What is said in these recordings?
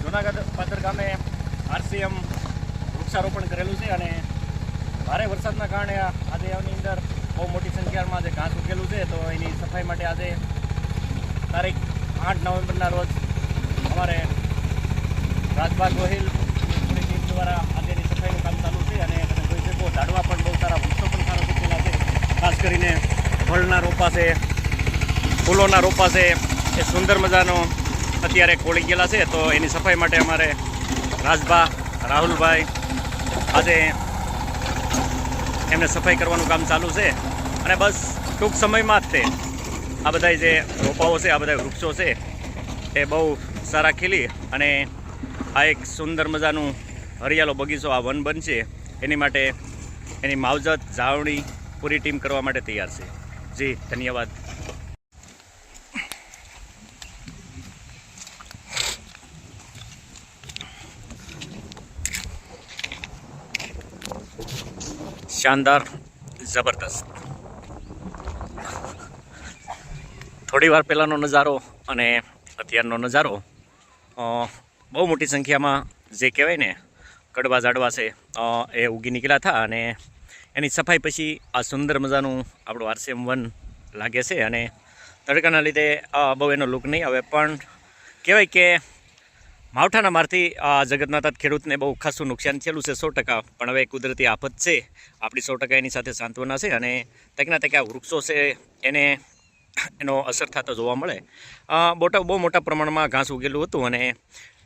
જૂનાગઢ પાદર ગામે આરસીએમ વૃક્ષારોપણ કરેલું છે અને ભારે વરસાદના કારણે આજે આની અંદર બહુ મોટી સંખ્યામાં જે ઘાસ ઉગેલું છે, તો એની સફાઈ માટે આજે તારીખ 8 નવેમ્બરના રોજ અમારે રાજભા ગોહિલ ટીમ દ્વારા આજેની સફાઈનું કામ ચાલુ છે. અને તમે જોઈ શકો ઝાડવા પણ બહુ સારા, વૃક્ષો પણ સારા ઉગેલા છે. ખાસ કરીને ફળના રોપા છે, ફૂલોના રોપા છે, એ સુંદર મજાનો અત્યારે કોળી ગયેલા છે. તો એની સફાઈ માટે અમારે રાજભા રાહુલભાઈ આજે એમને સફાઈ કરવાનું કામ ચાલુ છે. અને બસ ટૂંક સમયમાં જ તે આ બધા જે રોપાઓ છે, આ બધા વૃક્ષો છે, એ બહુ સારા ખીલી અને આ એક સુંદર મજાનું હરિયાળો બગીચો, આ વન બનશે. એની માટે એની માવજત જાળવણી પૂરી ટીમ કરવા માટે તૈયાર છે. જી ધન્યવાદ. શાનદાર, જબરદસ્ત. થોડી વાર પહેલાંનો નજારો અને અત્યારનો નજારો, બહુ મોટી સંખ્યામાં જે કહેવાય ને કડવા ઝાડવા છે એ ઉગી નીકળ્યા હતા. અને એની સફાઈ પછી આ સુંદર મજાનું આપણું આરસીએમ વન લાગે છે. અને તડકાના લીધે બહુ એનો લુક નહીં આવે, પણ કહેવાય કે માવઠાના મારથી આ જગતનાથ ખેડૂતને બહુ ખાસું નુકસાન થયેલું છે 100%. પણ હવે કુદરતી આફત છે, આપણી 100% એની સાથે સાંત્વના છે. અને તકના તક આ વૃક્ષો છે એનો અસર થતો જોવા મળે. બહુ મોટા પ્રમાણમાં ઘાસ ઉગેલું હતું અને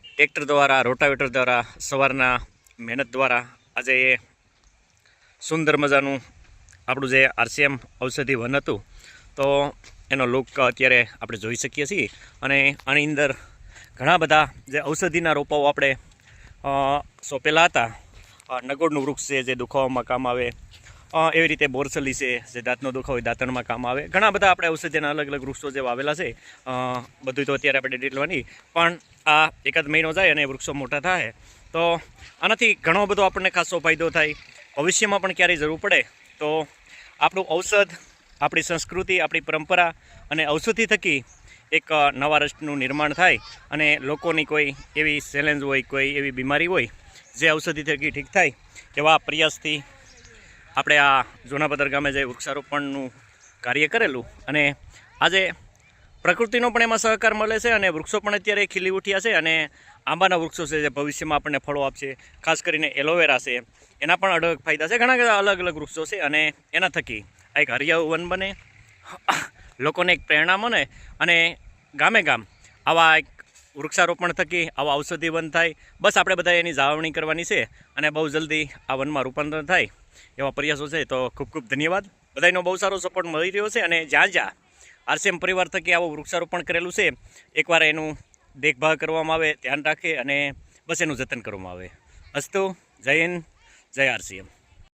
ટ્રેક્ટર દ્વારા, રોટાવેટર દ્વારા, સવારના મહેનત દ્વારા આજે એ સુંદર મજાનું આપણું જે આરસીએમ ઔષધિ વન હતું, તો એનો લુક અત્યારે આપણે જોઈ શકીએ છીએ. અને આની અંદર ઘણા બધા જે ઔષધિના રોપાઓ આપણે સોંપેલા હતા. નગોડનું વૃક્ષ છે જે દુખાવામાં કામ આવે, એવી રીતે બોરસલી છે જે દાંતનો દુખાવો હોય દાંતણમાં કામ આવે. ઘણા બધા આપણે ઔષધિના અલગ અલગ વૃક્ષો જે વાવેલા છે. બધું તો અત્યારે આપણે ડિટેલમાં નહીં, પણ આ એકાદ મહિનો જાય અને વૃક્ષો મોટા થાય તો આનાથી ઘણો બધો આપણને ખાસો ફાયદો થાય. ભવિષ્યમાં પણ ક્યારેય જરૂર પડે તો આપણું ઔષધ, આપણી સંસ્કૃતિ, આપણી પરંપરા અને ઔષધિ થકી એક નવા રાષ્ટ્રનું નિર્માણ થાય. અને લોકોની કોઈ એવી ચેલેન્જ હોય, કોઈ એવી બીમારી હોય જે ઔષધિ થકી ઠીક થાય, એવા પ્રયાસથી આપણે આ જૂનાપદર ગામે જે વૃક્ષારોપણનું કાર્ય કરેલું. અને આજે પ્રકૃતિનો પણ એમાં સહકાર મળે છે અને વૃક્ષો પણ અત્યારે ખીલી ઉઠ્યા છે. અને આંબાના વૃક્ષો છે જે ભવિષ્યમાં આપણને ફળો આપશે. ખાસ કરીને એલોવેરા છે, એના પણ અઢળક ફાયદા છે. ઘણા બધા અલગ અલગ વૃક્ષો છે અને એના થકી આ એક હરિયાળું વન બને, લોકોને એક પ્રેરણા મળે. અને ગામે ગામ આવા એક વૃક્ષારોપણ થકી આવા ઔષધિ વન થાય. બસ આપણે બધા એની જાળવણી કરવાની છે અને બહુ જલ્દી આ વનમાં રૂપાંતર થાય એવા પ્રયાસો છે. તો ખૂબ ખૂબ ધન્યવાદ. બધાનો બહુ સારો સપોર્ટ મળી રહ્યો છે. અને જ્યાં જ્યાં આરસીએમ પરિવાર થકી આવું વૃક્ષારોપણ કરેલું છે, એકવાર એનું દેખભાળ કરવામાં આવે, ધ્યાન રાખે અને બસ એનું જતન કરવામાં આવે. અસ્તુ, જય હિન્દ, જય આરસીએમ.